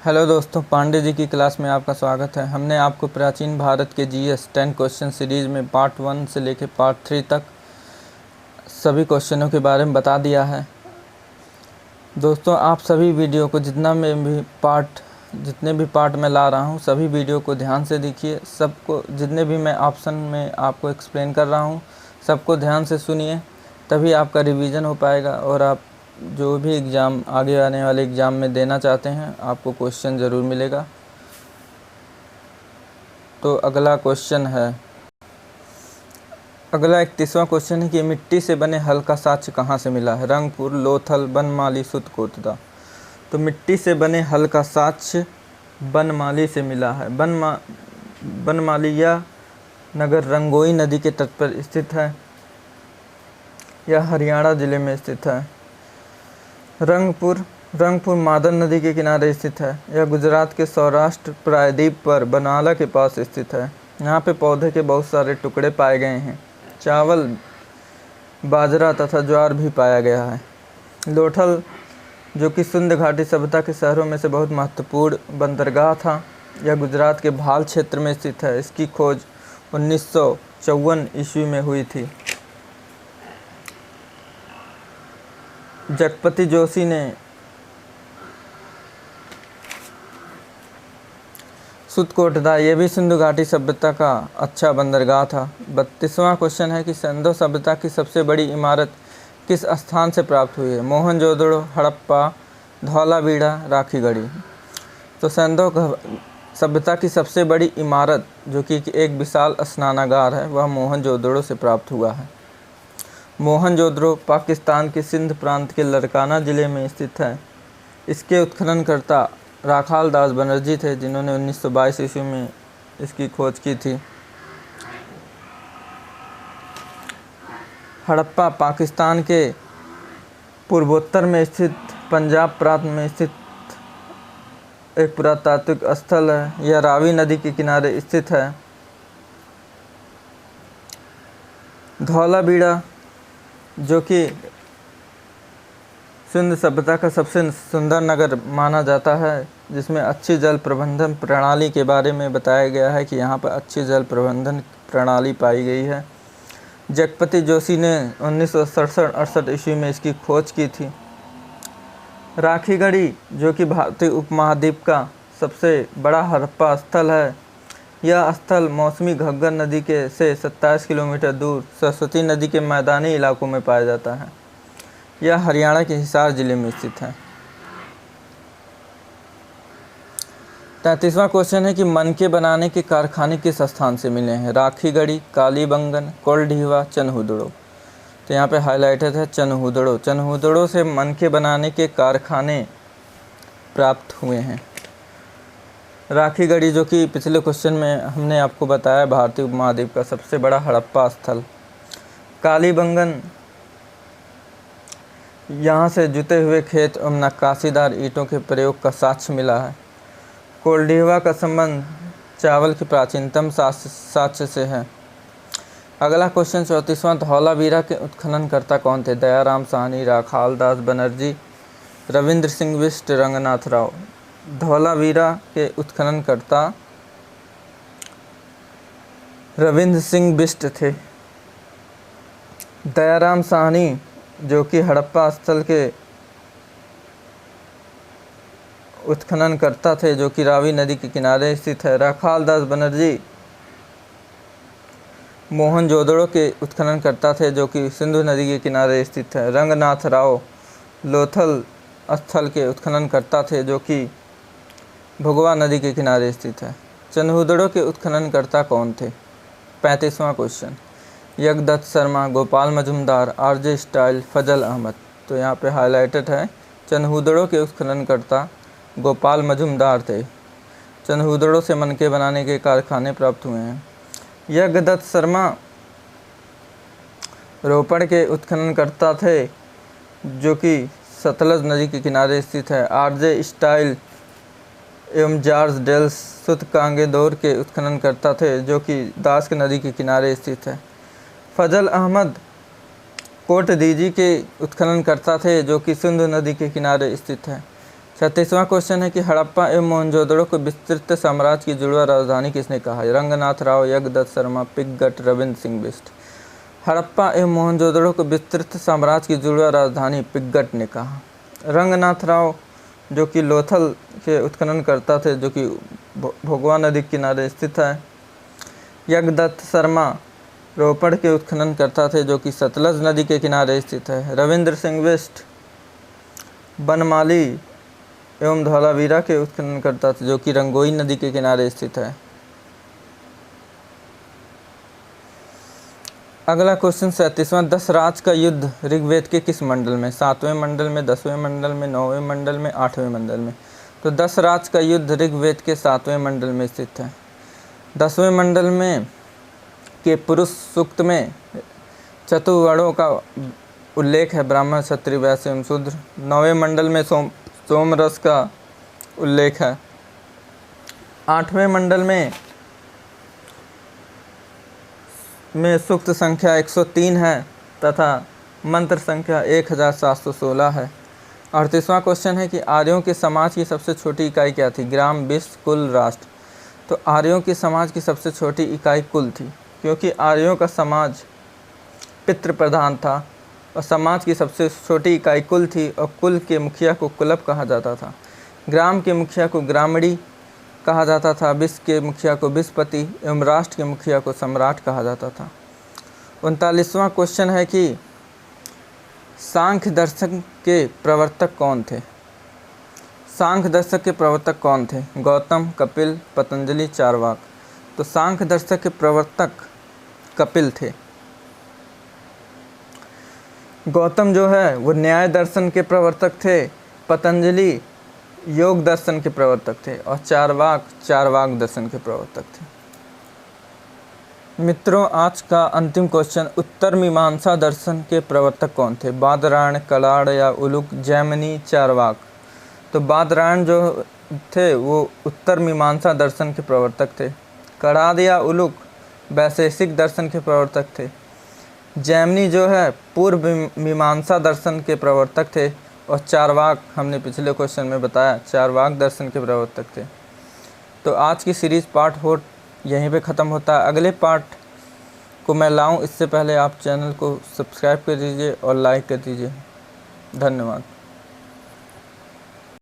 Hello दोस्तों, पांडे जी की class में आपका स्वागत है। हमने आपको प्राचीन भारत के जीएस 10 क्वेश्चन सीरीज़ में पार्ट 1 से लेकर पार्ट 3 तक सभी क्वेश्चनों के बारे में बता दिया है। दोस्तों, आप सभी वीडियो को जितने भी पार्ट मैं ला रहा हूँ, सभी वीडियो को ध्यान से देखिए। सबको जितने भी मैं ऑप्शन में आपको एक्सप्लेन कर रहा हूँ, सबको ध्यान से सुनिए, तभी आपका रिवीजन हो पाएगा और आप जो भी एग्ज़ाम आगे आने वाले एग्ज़ाम में देना चाहते हैं, आपको क्वेश्चन ज़रूर मिलेगा। तो अगला 31वां क्वेश्चन है कि मिट्टी से बने हल का साक्ष्य कहाँ से मिला है? रंगपुर, लोथल, बनमाली, सुतकोतदा। तो मिट्टी से बने हल का साक्ष्य बनमाली से मिला है। बनमालिया नगर रंगोई नदी के तट पर स्थित है। यह हरियाणा जिले में स्थित है। रंगपुर मादन नदी के किनारे स्थित है। यह गुजरात के सौराष्ट्र प्रायद्वीप पर बनाला के पास स्थित है। यहाँ पे पौधे के बहुत सारे टुकड़े पाए गए हैं। चावल, बाजरा तथा ज्वार भी पाया गया है। लोथल, जो कि सिंध घाटी सभ्यता के शहरों में से बहुत महत्वपूर्ण बंदरगाह था, यह गुजरात के भाल क्षेत्र में स्थित है। इसकी खोज 1954 ईस्वी में हुई थी। जगपति जोशी ने सुतकोटदा, ये भी सिंधु घाटी सभ्यता का अच्छा बंदरगाह था। 32वां क्वेश्चन है कि सिंधु सभ्यता की सबसे बड़ी इमारत किस स्थान से प्राप्त हुई है? मोहनजोदड़ो, हड़प्पा, धौलावीरा, राखीगढ़ी। तो सिंधु सभ्यता की सबसे बड़ी इमारत, जो कि एक विशाल स्नानागार है, वह मोहनजोदड़ो से प्राप्त हुआ है। मोहनजोदड़ो पाकिस्तान के सिंध प्रांत के लड़काना ज़िले में स्थित है। इसके उत्खननकर्ता राखाल दास बनर्जी थे, जिन्होंने 1922 ईस्वी में इसकी खोज की थी। हड़प्पा पाकिस्तान के पूर्वोत्तर में स्थित पंजाब प्रांत में स्थित एक पुरातात्विक स्थल है। यह रावी नदी के किनारे स्थित है। धौलावीरा, जो कि सिंध सभ्यता का सबसे सुंदर नगर माना जाता है, जिसमें अच्छी जल प्रबंधन प्रणाली के बारे में बताया गया है कि यहाँ पर अच्छी जल प्रबंधन प्रणाली पाई गई है। जगपति जोशी ने 1967-68 ईस्वी में इसकी खोज की थी। राखीगढ़ी, जो कि भारतीय उपमहाद्वीप का सबसे बड़ा हड़प्पा स्थल है, यह स्थल मौसमी घग्गर नदी से 27 किलोमीटर दूर सरस्वती नदी के मैदानी इलाकों में पाया जाता है। यह हरियाणा के हिसार जिले में स्थित है। 33वां क्वेश्चन है कि मनके बनाने के कारखाने किस स्थान से मिले हैं? राखीगढ़ी, कालीबंगन, कोल्डीवा, चनहुदड़ो। तो यहाँ पे हाईलाइटेड है चनहुदड़ो। चनहुदड़ो से मनके बनाने के कारखाने प्राप्त हुए हैं। राखीगढ़ी, जो कि पिछले क्वेश्चन में हमने आपको बताया, भारतीय उपमहाद्वीप का सबसे बड़ा हड़प्पा स्थल। कालीबंगन, यहाँ से जुते हुए खेत एवं नक्काशीदार ईंटों के प्रयोग का साक्ष्य मिला है। कोल्डीवा का संबंध चावल के प्राचीनतम साक्ष्य से है। अगला क्वेश्चन 34वां, धौलावीरा के उत्खननकर्ता कौन थे? दयाराम साहनी, राखाल दास बनर्जी, रविंद्र सिंह बिष्ट, रंगनाथ राव। धौलावीरा के उत्खननकर्ता रविंद्र सिंह बिष्ट थे। दयाराम साहनी, जो कि हड़प्पा स्थल के उत्खननकर्ता थे, जो कि रावी नदी के किनारे स्थित है। राखाल दास बनर्जी मोहनजोदड़ो के उत्खननकर्ता थे, जो कि सिंधु नदी के किनारे स्थित है। रंगनाथ राव लोथल स्थल के उत्खननकर्ता थे, जो कि भगवा नदी के किनारे स्थित है। चनहुदड़ो के उत्खननकर्ता कौन थे? 35वां क्वेश्चन, यज्ञदत्त शर्मा, गोपाल मजुमदार, आरजे स्टाइल, फजल अहमद। तो यहाँ पे हाईलाइटेड है चनहुदड़ो के उत्खननकर्ता गोपाल मजुमदार थे। चनहुदड़ो से मनके बनाने के कारखाने प्राप्त हुए हैं। यज्ञदत्त शर्मा रोपड़ के उत्खननकर्ता थे, जो कि सतलज नदी के किनारे स्थित है। आरजे स्टाइल एवं जॉर्ज डेल्स सुतकांगेदौर के उत्खननकर्ता थे, जो कि दास्क नदी के किनारे स्थित है। फजल अहमद कोटदीजी के उत्खननकर्ता थे, जो कि सिंधु नदी के किनारे स्थित है। 36वां क्वेश्चन है कि हड़प्पा एवं मोहनजोदड़ो को विस्तृत साम्राज्य की जुड़वा राजधानी किसने कहा? रंगनाथ राव, यज्ञदत्त शर्मा, पिंगट, रविंद्र सिंह बिष्ट। हड़प्पा एवं मोहनजोदड़ो को विस्तृत साम्राज्य की जुड़वा राजधानी पिंगट ने कहा। रंगनाथ राव जो कि लोथल के उत्खननकर्ता थे, जो कि भोगवा नदी के किनारे स्थित है। यज्ञदत्त शर्मा रोपड़ के उत्खननकर्ता थे, जो कि सतलज नदी के किनारे स्थित है। रविंद्र सिंह बिष्ट बनमाली एवं धौलावीरा के उत्खननकर्ता थे, जो कि रंगोई नदी के किनारे स्थित है। अगला क्वेश्चन 37वां, दशराज का युद्ध ऋग्वेद के किस मंडल में? 7वें मंडल में, 10वें मंडल में, 9वें मंडल में, 8वें मंडल में? तो दशराज का युद्ध ऋग्वेद के 7वें मंडल में स्थित है। 10वें मंडल में के पुरुष सूक्त में चतुर्वर्णों का उल्लेख है, ब्राह्मण, क्षत्रिय, वैश्य एवं शूद्र। 9वें मंडल में सोमरस का उल्लेख है। 8वें मंडल में सूक्त संख्या 103 है तथा मंत्र संख्या 1716 है। 38वां क्वेश्चन है कि आर्यों के समाज की सबसे छोटी इकाई क्या थी? ग्राम, विश्व, कुल, राष्ट्र। तो आर्यों के समाज की सबसे छोटी इकाई कुल थी, क्योंकि आर्यों का समाज पितृ प्रधान था और समाज की सबसे छोटी इकाई कुल थी और कुल के मुखिया को कुलप कहा जाता था। ग्राम के मुखिया को ग्रामणी कहा जाता था, विश्व के मुखिया को विश्वपति एवं राष्ट्र के मुखिया को सम्राट कहा जाता था। 39वां क्वेश्चन है कि सांख्य दर्शन के प्रवर्तक कौन थे? सांख्य दर्शक के प्रवर्तक कौन थे? गौतम, कपिल, पतंजलि, चारवाक। तो सांख्य दर्शक के प्रवर्तक कपिल थे। गौतम जो है वो न्याय दर्शन के प्रवर्तक थे, पतंजलि योग दर्शन के प्रवर्तक थे और चारवाक दर्शन के प्रवर्तक थे। मित्रों, आज का अंतिम क्वेश्चन, उत्तर मीमांसा दर्शन के प्रवर्तक कौन थे? बादरायण, कलाड़ या उलुक, जैमिनी, चारवाक। तो बादरायण जो थे वो उत्तर मीमांसा दर्शन के प्रवर्तक थे। कलाड़ या उलुक वैशेषिक दर्शन के प्रवर्तक थे। जैमिनी जो है पूर्व मीमांसा दर्शन के प्रवर्तक थे और चारवाक हमने पिछले क्वेश्चन में बताया चारवाक दर्शन के प्रवर्तक थे। तो आज की सीरीज़ पार्ट 4 यहीं पे ख़त्म होता है। अगले पार्ट को मैं लाऊं इससे पहले आप चैनल को सब्सक्राइब कर दीजिए और लाइक कर दीजिए। धन्यवाद।